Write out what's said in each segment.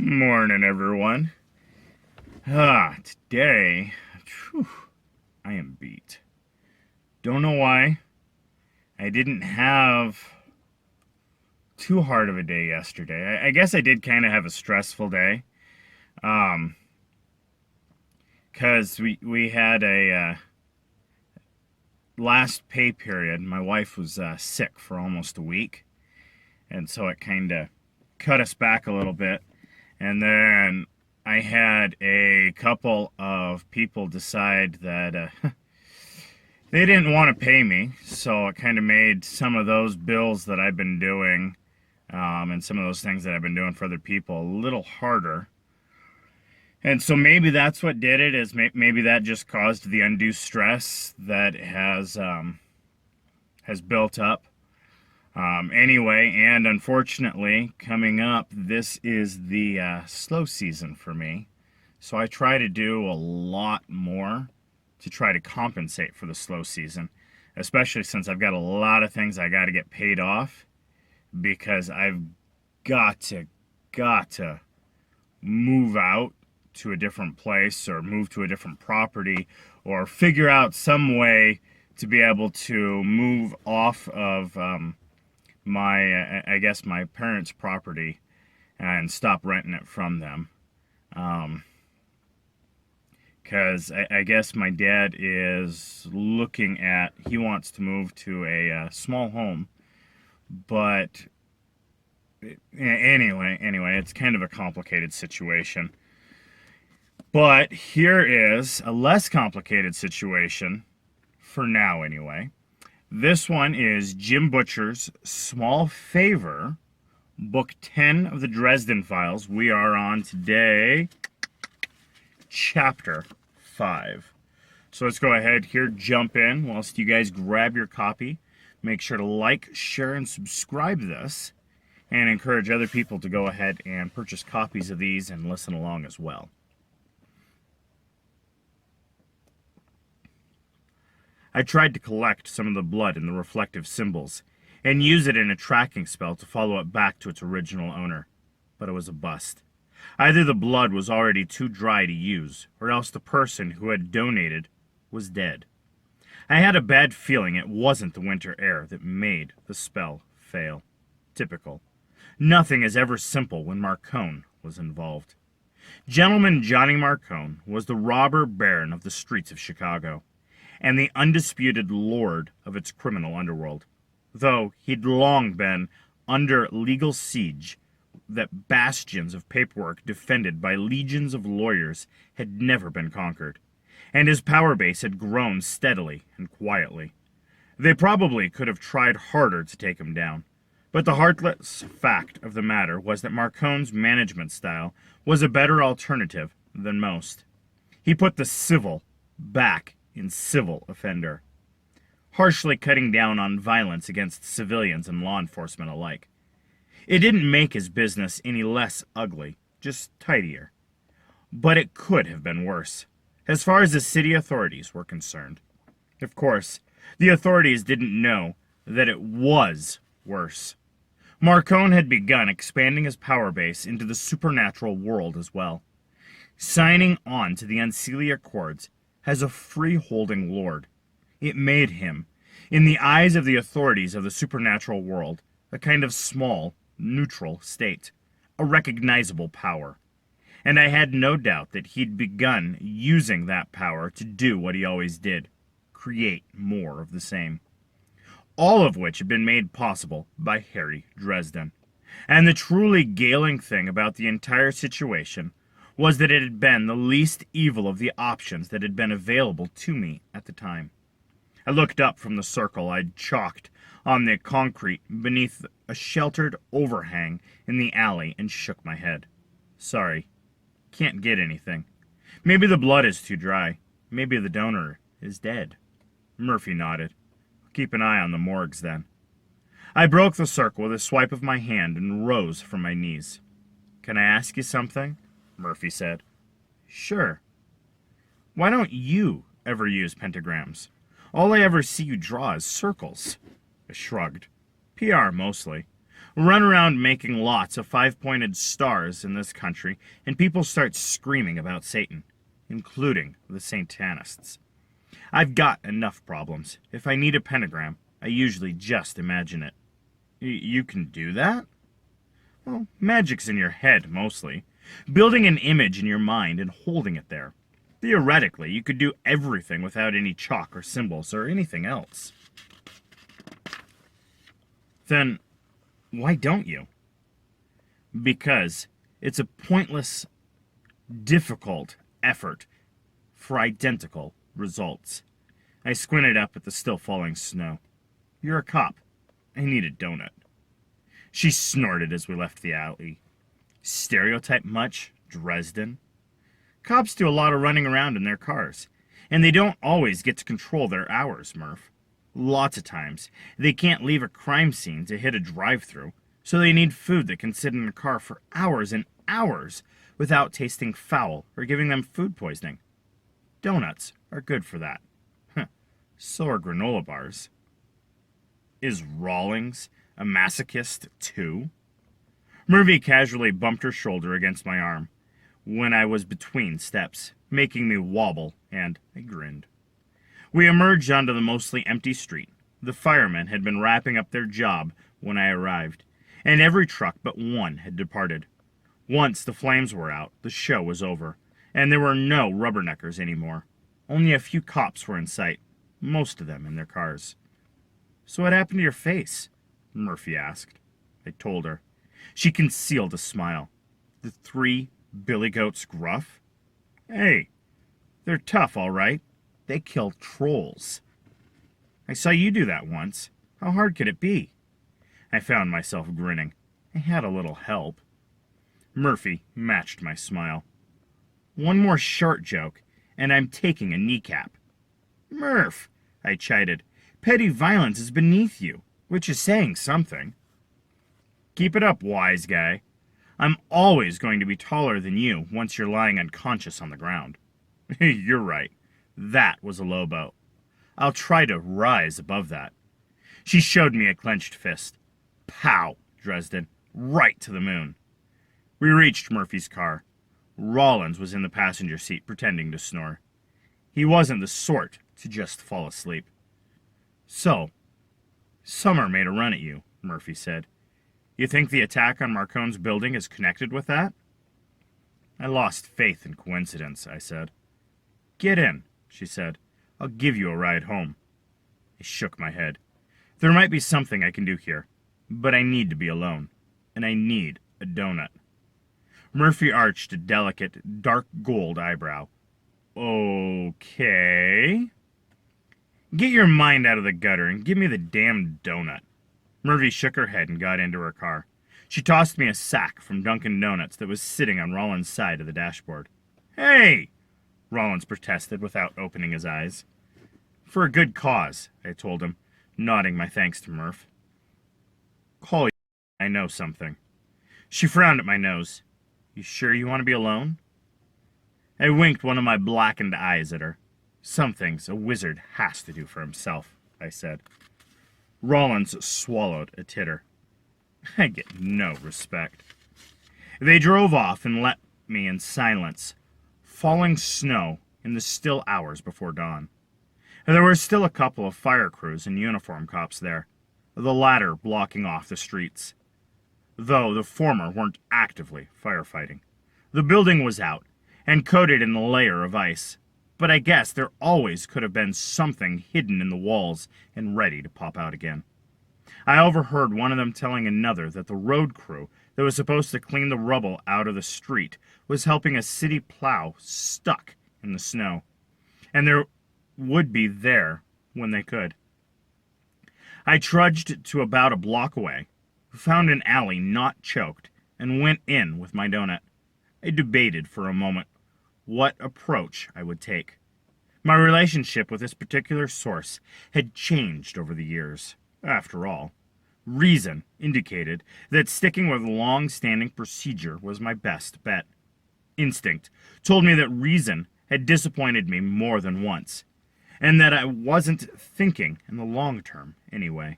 Morning, everyone. Today, phew, I am beat. Don't know why. I didn't have too hard of a day yesterday. I guess I did kind of have a stressful day. Um, 'Cause we had a last pay period. My wife was sick for almost a week, and so it kind of cut us back a little bit. And then I had a couple of people decide that they didn't want to pay me, so it kind of made some of those bills that I've been doing and some of those things that I've been doing for other people a little harder. And so maybe that's what did it. Is maybe that just caused the undue stress that has built up. Anyway, and unfortunately, coming up, this is the slow season for me. So I try to do a lot more to try to compensate for the slow season, especially since I've got a lot of things I got to get paid off because I've got to move out to a different place or move to a different property or figure out some way to be able to move off of I guess my parents' property and stop renting it from them. Because I guess my dad is looking at, he wants to move to a small home, but anyway, it's kind of a complicated situation. But here is a less complicated situation, for now anyway. This one is Jim Butcher's Small Favor, Book 10 of the Dresden Files. We are on today, Chapter 5. So let's go ahead here, jump in whilst you guys grab your copy. Make sure to like, share, and subscribe this, and encourage other people to go ahead and purchase copies of these and listen along as well. I tried to collect some of the blood in the reflective symbols and use it in a tracking spell to follow it back to its original owner, but it was a bust. Either the blood was already too dry to use, or else the person who had donated was dead. I had a bad feeling it wasn't the winter air that made the spell fail. Typical. Nothing is ever simple when Marcone was involved. Gentleman Johnny Marcone was the robber baron of the streets of Chicago, and the undisputed lord of its criminal underworld, though he'd long been under legal siege that bastions of paperwork defended by legions of lawyers had never been conquered, and his power base had grown steadily and quietly. They probably could have tried harder to take him down, but the heartless fact of the matter was that Marcone's management style was a better alternative than most. He put the civil back in civil offender, harshly cutting down on violence against civilians and law enforcement alike. It didn't make his business any less ugly, just tidier. But it could have been worse, as far as the city authorities were concerned. Of course, the authorities didn't know that it was worse. Marcone had begun expanding his power base into the supernatural world as well, signing on to the Unseelie Accords as a free-holding lord. It made him, in the eyes of the authorities of the supernatural world, a kind of small, neutral state, a recognizable power. And I had no doubt that he'd begun using that power to do what he always did, create more of the same. All of which had been made possible by Harry Dresden. And the truly galling thing about the entire situation was that it had been the least evil of the options that had been available to me at the time. I looked up from the circle I'd chalked on the concrete beneath a sheltered overhang in the alley and shook my head. Sorry, can't get anything. Maybe the blood is too dry. Maybe the donor is dead. Murphy nodded. Keep an eye on the morgues then. I broke the circle with a swipe of my hand and rose from my knees. Can I ask you something? Murphy said. Sure. Why don't you ever use pentagrams? All I ever see you draw is circles. I shrugged. PR mostly. Run around making lots of five-pointed stars in this country, and people start screaming about Satan, including the Satanists. I've got enough problems. If I need a pentagram, I usually just imagine it. You can do that? Well, magic's in your head, mostly. Building an image in your mind and holding it there. Theoretically, you could do everything without any chalk or symbols or anything else. Then, why don't you? Because it's a pointless, difficult effort for identical results. I squinted up at the still falling snow. You're a cop. I need a donut. She snorted as we left the alley. Stereotype much, Dresden? Cops do a lot of running around in their cars, and they don't always get to control their hours, Murph. Lots of times, they can't leave a crime scene to hit a drive-thru, so they need food that can sit in the car for hours and hours without tasting foul or giving them food poisoning. Donuts are good for that. So are granola bars. Is Rawlings a masochist, too? Murphy casually bumped her shoulder against my arm when I was between steps, making me wobble, and I grinned. We emerged onto the mostly empty street. The firemen had been wrapping up their job when I arrived, and every truck but one had departed. Once the flames were out, the show was over, and there were no rubberneckers anymore. Only a few cops were in sight, most of them in their cars. So what happened to your face? Murphy asked. I told her. She concealed a smile. The 3 billy goats gruff? Hey, they're tough, all right. They kill trolls. I saw you do that once. How hard could it be? I found myself grinning. I had a little help. Murphy matched my smile. One more short joke, and I'm taking a kneecap. Murph, I chided. Petty violence is beneath you, which is saying something. Keep it up, wise guy. I'm always going to be taller than you once you're lying unconscious on the ground. You're right. That was a low boat. I'll try to rise above that. She showed me a clenched fist. Pow, Dresden. Right to the moon. We reached Murphy's car. Rawlins was in the passenger seat pretending to snore. He wasn't the sort to just fall asleep. So, Summer made a run at you, Murphy said. You think the attack on Marcone's building is connected with that? I lost faith in coincidence, I said. Get in, she said. I'll give you a ride home. I shook my head. There might be something I can do here, but I need to be alone, and I need a donut. Murphy arched a delicate, dark gold eyebrow. Okay. Get your mind out of the gutter and give me the damn donut. Murphy shook her head and got into her car. She tossed me a sack from Dunkin' Donuts that was sitting on Rollins' side of the dashboard. Hey! Rollins protested without opening his eyes. For a good cause, I told him, nodding my thanks to Murph. Call you. I know something. She frowned at my nose. You sure you want to be alone? I winked one of my blackened eyes at her. Some things a wizard has to do for himself, I said. Rollins swallowed a titter. I get no respect. They drove off and left me in silence, falling snow in the still hours before dawn. There were still a couple of fire crews and uniform cops there, the latter blocking off the streets, though the former weren't actively firefighting. The building was out and coated in a layer of ice, but I guess there always could have been something hidden in the walls and ready to pop out again. I overheard one of them telling another that the road crew that was supposed to clean the rubble out of the street was helping a city plow stuck in the snow, and there would be there when they could. I trudged to about a block away, found an alley not choked, and went in with my donut. I debated for a moment what approach I would take. My relationship with this particular source had changed over the years. After all, reason indicated that sticking with long-standing procedure was my best bet. Instinct told me that reason had disappointed me more than once, and that I wasn't thinking in the long term anyway.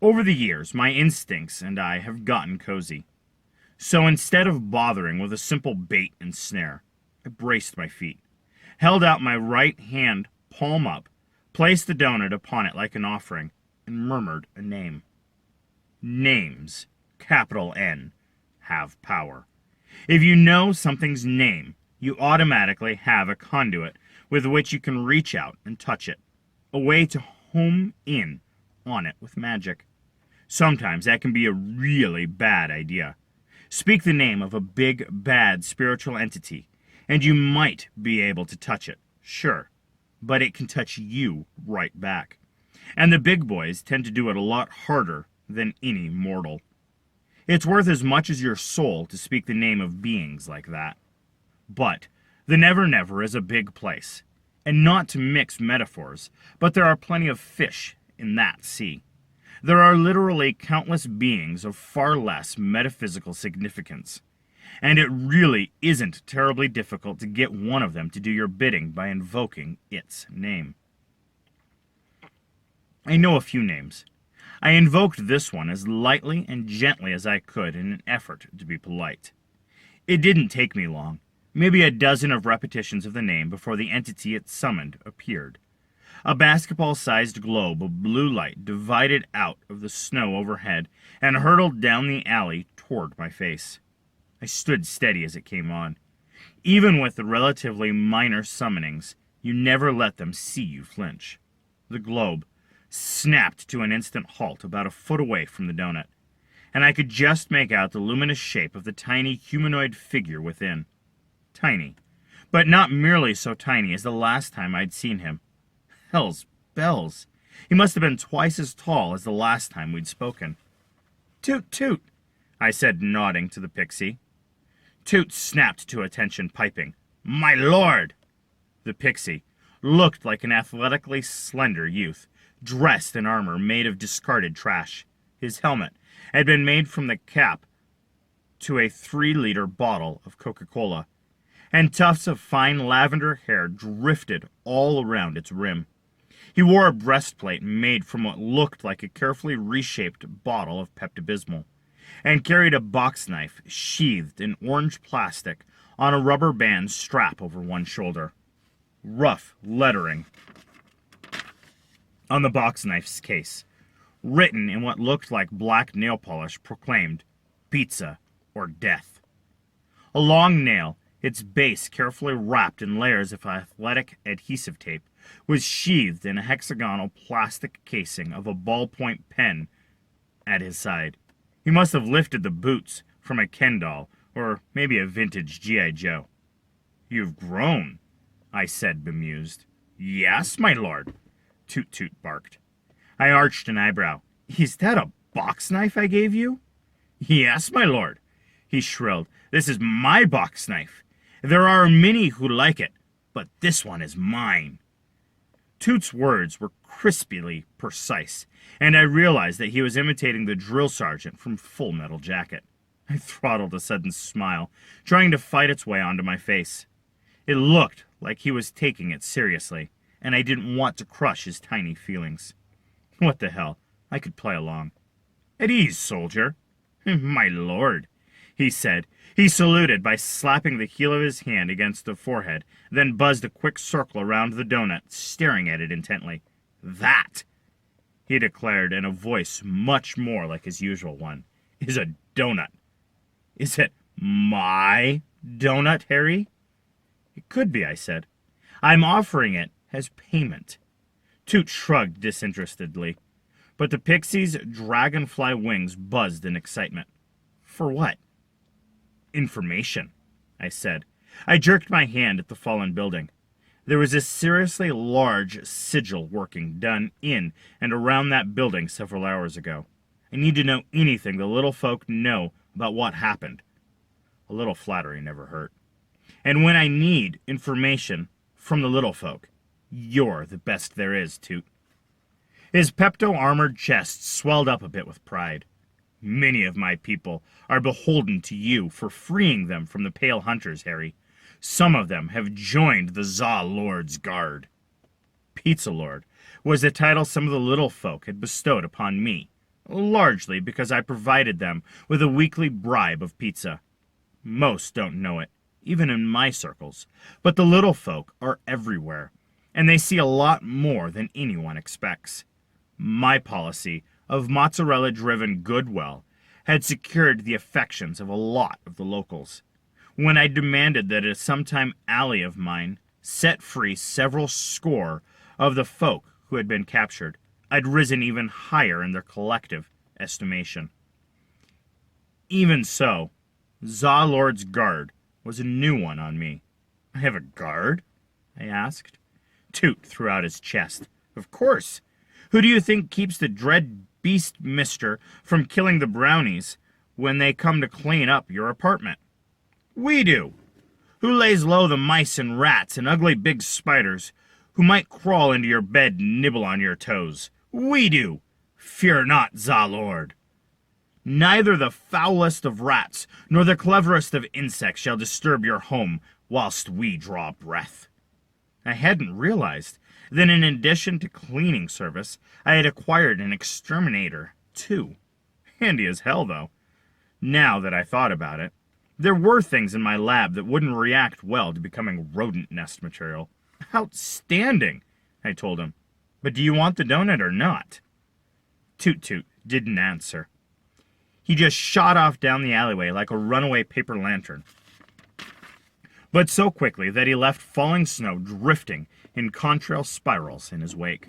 Over the years, my instincts and I have gotten cozy. So instead of bothering with a simple bait and snare, I braced my feet, held out my right hand palm up, placed the donut upon it like an offering, and murmured a name. Names, capital N, have power. If you know something's name, you automatically have a conduit with which you can reach out and touch it, a way to home in on it with magic. Sometimes that can be a really bad idea. Speak the name of a big, bad spiritual entity, and you might be able to touch it, sure, but it can touch you right back. And the big boys tend to do it a lot harder than any mortal. It's worth as much as your soul to speak the name of beings like that. But the Never Never is a big place, and not to mix metaphors, but there are plenty of fish in that sea. There are literally countless beings of far less metaphysical significance, and it really isn't terribly difficult to get one of them to do your bidding by invoking its name. I know a few names. I invoked this one as lightly and gently as I could in an effort to be polite. It didn't take me long, maybe a dozen of repetitions of the name before the entity it summoned appeared. A basketball-sized globe of blue light divided out of the snow overhead and hurtled down the alley toward my face. I stood steady as it came on. Even with the relatively minor summonings, you never let them see you flinch. The globe snapped to an instant halt about a foot away from the donut, and I could just make out the luminous shape of the tiny humanoid figure within. Tiny, but not merely so tiny as the last time I'd seen him. Hell's bells. He must have been twice as tall as the last time we'd spoken. Toot, toot, I said, nodding to the pixie. Toot snapped to attention, piping, "My lord!" The pixie looked like an athletically slender youth, dressed in armor made of discarded trash. His helmet had been made from the cap to a 3-liter bottle of Coca-Cola, and tufts of fine lavender hair drifted all around its rim. He wore a breastplate made from what looked like a carefully reshaped bottle of Pepto-Bismol, and carried a box knife sheathed in orange plastic on a rubber band strap over one shoulder. Rough lettering on the box knife's case, written in what looked like black nail polish, proclaimed, "Pizza or death." A long nail, its base carefully wrapped in layers of athletic adhesive tape, was sheathed in a hexagonal plastic casing of a ballpoint pen at his side. He must have lifted the boots from a Ken doll, or maybe a vintage G.I. Joe. "You've grown," I said, bemused. "Yes, my lord," Toot Toot barked. I arched an eyebrow. "Is that a box knife I gave you?" "Yes, my lord," he shrilled. "This is my box knife. There are many who like it, but this one is mine." Toot's words were crisply precise, and I realized that he was imitating the drill sergeant from Full Metal Jacket. I throttled a sudden smile, trying to fight its way onto my face. It looked like he was taking it seriously, and I didn't want to crush his tiny feelings. What the hell? I could play along. "At ease, soldier." "My lord," he said. He saluted by slapping the heel of his hand against the forehead, then buzzed a quick circle around the donut, staring at it intently. "That," he declared in a voice much more like his usual one, "is a donut." "Is it my donut, Harry?" "It could be," I said. "I'm offering it as payment." Toot shrugged disinterestedly, but the pixie's dragonfly wings buzzed in excitement. "For what?" "Information," I said. I jerked my hand at the fallen building. There was a seriously large sigil working done in and around that building several hours ago. I need to know anything the little folk know about what happened. A little flattery never hurt. And when I need information from the little folk, you're the best there is, Toot. His Pepto-armored chest swelled up a bit with pride. "Many of my people are beholden to you for freeing them from the Pale Hunters, Harry. Some of them have joined the Za Lord's guard." Pizza Lord was the title some of the little folk had bestowed upon me, largely because I provided them with a weekly bribe of pizza. Most don't know it, even in my circles, but the little folk are everywhere, and they see a lot more than anyone expects. My policy of mozzarella-driven goodwill had secured the affections of a lot of the locals. When I demanded that a sometime ally of mine set free several score of the folk who had been captured, I'd risen even higher in their collective estimation. Even so, Zalord's guard was a new one on me. "I have a guard?" I asked. Toot threw out his chest. "Of course. Who do you think keeps the dread beast mister from killing the brownies when they come to clean up your apartment? We do. Who lays low the mice and rats and ugly big spiders who might crawl into your bed and nibble on your toes? We do. Fear not, Zalord. Neither the foulest of rats nor the cleverest of insects shall disturb your home whilst we draw breath." I hadn't realized that in addition to cleaning service, I had acquired an exterminator, too. Handy as hell, though. Now that I thought about it, there were things in my lab that wouldn't react well to becoming rodent nest material. "Outstanding," I told him. "But do you want the donut or not?" Toot Toot didn't answer. He just shot off down the alleyway like a runaway paper lantern, but so quickly that he left falling snow drifting in contrail spirals in his wake.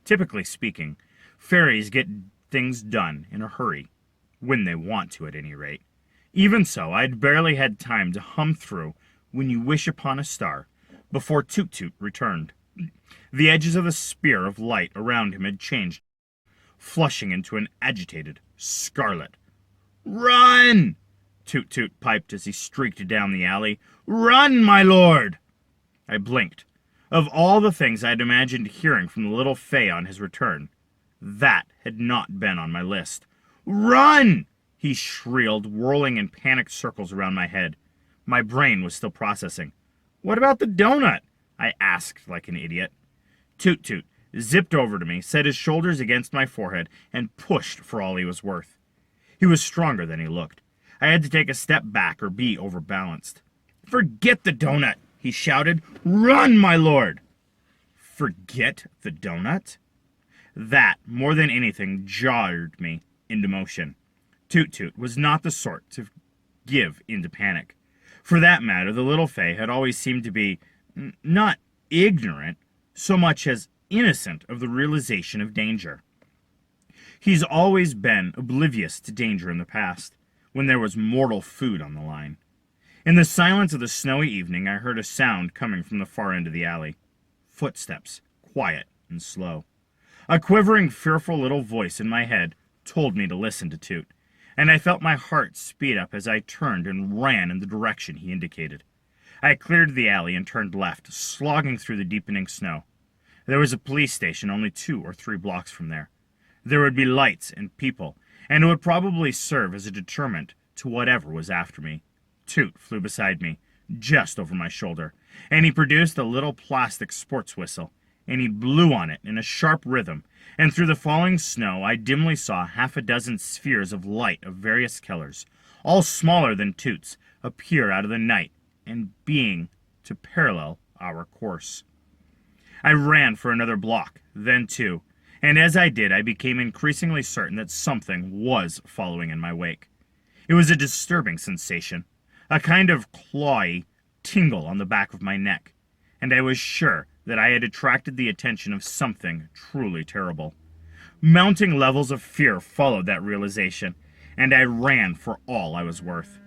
Typically speaking, fairies get things done in a hurry, when they want to at any rate. Even so, I'd barely had time to hum through "When You Wish Upon a Star" before Toot Toot returned. The edges of the spear of light around him had changed, flushing into an agitated scarlet. "Run!" Toot Toot piped as he streaked down the alley. "Run, my lord!" I blinked. Of all the things I had imagined hearing from the little fay on his return, that had not been on my list. "Run!" he shrilled, whirling in panicked circles around my head. My brain was still processing. "What about the donut?" I asked like an idiot. Toot Toot zipped over to me, set his shoulders against my forehead, and pushed for all he was worth. He was stronger than he looked. I had to take a step back or be overbalanced. "Forget the donut," he shouted. "Run, my lord!" Forget the donut? That, more than anything, jarred me into motion. Toot Toot was not the sort to give into panic. For that matter, the little fay had always seemed to be not ignorant so much as innocent of the realization of danger. He's always been oblivious to danger in the past, when there was mortal food on the line. In the silence of the snowy evening, I heard a sound coming from the far end of the alley. Footsteps, quiet and slow. A quivering, fearful little voice in my head told me to listen to Toot, and I felt my heart speed up as I turned and ran in the direction he indicated. I cleared the alley and turned left, slogging through the deepening snow. There was a police station only 2 or 3 blocks from there. There would be lights and people, and it would probably serve as a deterrent to whatever was after me. Toot flew beside me, just over my shoulder, and he produced a little plastic sports whistle, and he blew on it in a sharp rhythm, and through the falling snow I dimly saw half a dozen spheres of light of various colors, all smaller than Toot's, appear out of the night, and being to parallel our course. I ran for another block, then 2, and as I did I became increasingly certain that something was following in my wake. It was a disturbing sensation, a kind of clawy tingle on the back of my neck, and I was sure that I had attracted the attention of something truly terrible. Mounting levels of fear followed that realization, and I ran for all I was worth.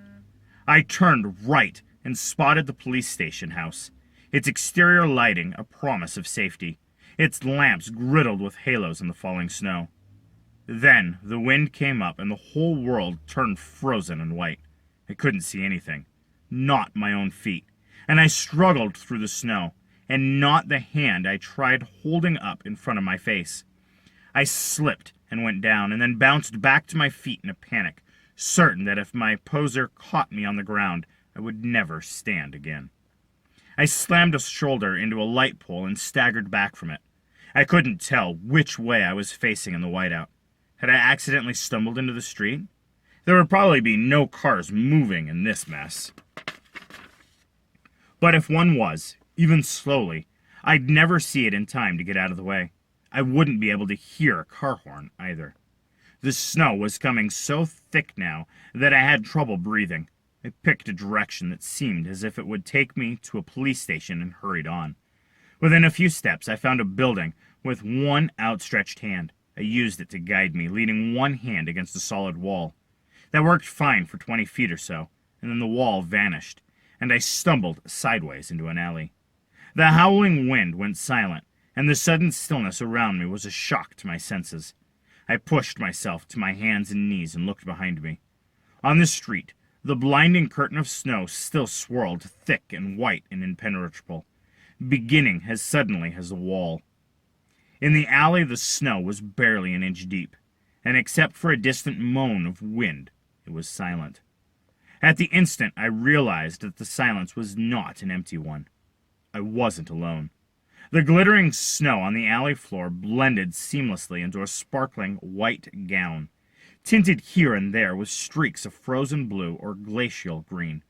I turned right and spotted the police station house, its exterior lighting a promise of safety, its lamps griddled with halos in the falling snow. Then the wind came up and the whole world turned frozen and white. I couldn't see anything, not my own feet, and I struggled through the snow, and not the hand I tried holding up in front of my face. I slipped and went down, and then bounced back to my feet in a panic, certain that if my poser caught me on the ground, I would never stand again. I slammed a shoulder into a light pole and staggered back from it. I couldn't tell which way I was facing in the whiteout. Had I accidentally stumbled into the street? There would probably be no cars moving in this mess. But if one was, even slowly, I'd never see it in time to get out of the way. I wouldn't be able to hear a car horn either. The snow was coming so thick now that I had trouble breathing. I picked a direction that seemed as if it would take me to a police station and hurried on. Within a few steps, I found a building with one outstretched hand. I used it to guide me, leaning one hand against a solid wall. That worked fine for 20 feet or so, and then the wall vanished, and I stumbled sideways into an alley. The howling wind went silent, and the sudden stillness around me was a shock to my senses. I pushed myself to my hands and knees and looked behind me. On the street, the blinding curtain of snow still swirled thick and white and impenetrable, beginning as suddenly as the wall. In the alley, the snow was barely an inch deep, and except for a distant moan of wind, it was silent. At the instant, I realized that the silence was not an empty one. I wasn't alone. The glittering snow on the alley floor blended seamlessly into a sparkling white gown, tinted here and there with streaks of frozen blue or glacial green.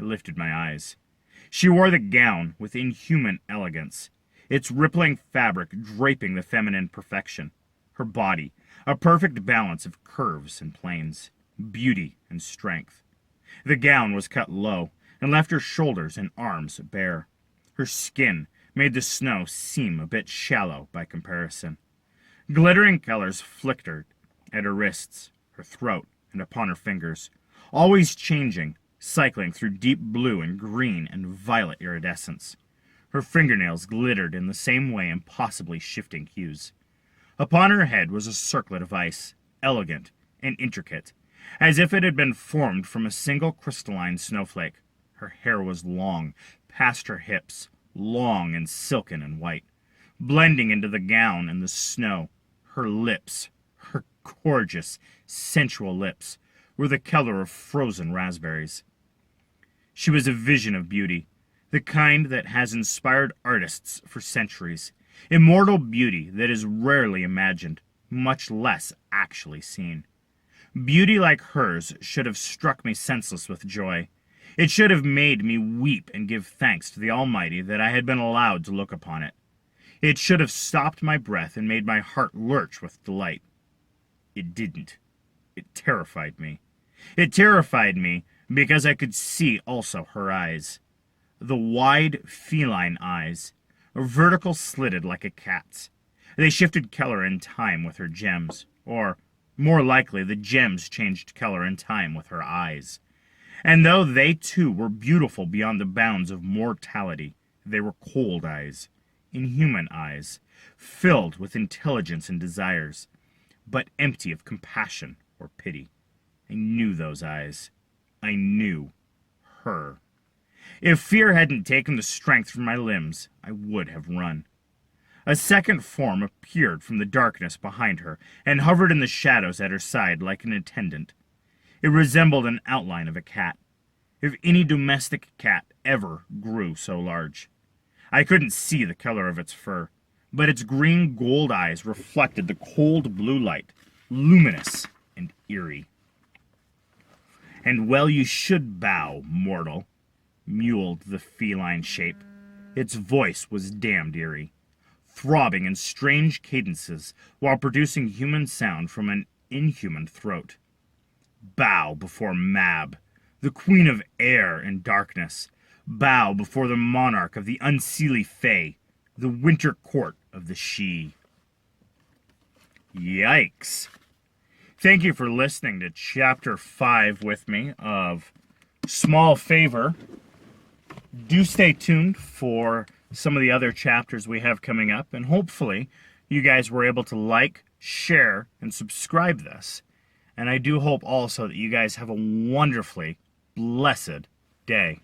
I lifted my eyes. She wore the gown with inhuman elegance, its rippling fabric draping the feminine perfection. Her body, a perfect balance of curves and planes, beauty and strength. The gown was cut low and left her shoulders and arms bare. Her skin made the snow seem a bit shallow by comparison. Glittering colors flickered at her wrists, her throat, and upon her fingers, always changing, cycling through deep blue and green and violet iridescence. Her fingernails glittered in the same way in possibly shifting hues. Upon her head was a circlet of ice, elegant and intricate, as if it had been formed from a single crystalline snowflake. Her hair was long, past her hips, long and silken and white, blending into the gown and the snow. Her lips, her gorgeous, sensual lips, were the color of frozen raspberries. She was a vision of beauty, the kind that has inspired artists for centuries, immortal beauty that is rarely imagined, much less actually seen. Beauty like hers should have struck me senseless with joy. It should have made me weep and give thanks to the Almighty that I had been allowed to look upon it. It should have stopped my breath and made my heart lurch with delight. It didn't. It terrified me. It terrified me because I could see also her eyes. The wide, feline eyes, vertical slitted like a cat's. They shifted color in time with her gems, or, more likely, the gems changed color in time with her eyes. And though they too were beautiful beyond the bounds of mortality, they were cold eyes, inhuman eyes, filled with intelligence and desires, but empty of compassion or pity. I knew those eyes. I knew her. If fear hadn't taken the strength from my limbs, I would have run. A second form appeared from the darkness behind her and hovered in the shadows at her side like an attendant. It resembled an outline of a cat, if any domestic cat ever grew so large. I couldn't see the color of its fur, but its green gold eyes reflected the cold blue light, luminous and eerie. "And well you should bow, mortal," mewled the feline shape. Its voice was damned eerie, throbbing in strange cadences while producing human sound from an inhuman throat. "Bow before Mab, the queen of air and darkness. Bow before the monarch of the unseelie Fae, the winter court of the Sidhe." Yikes. Thank you for listening to Chapter 5 with me of Small Favor. Do stay tuned for some of the other chapters we have coming up, and hopefully you guys were able to like, share, and subscribe this. And I do hope also that you guys have a wonderfully blessed day.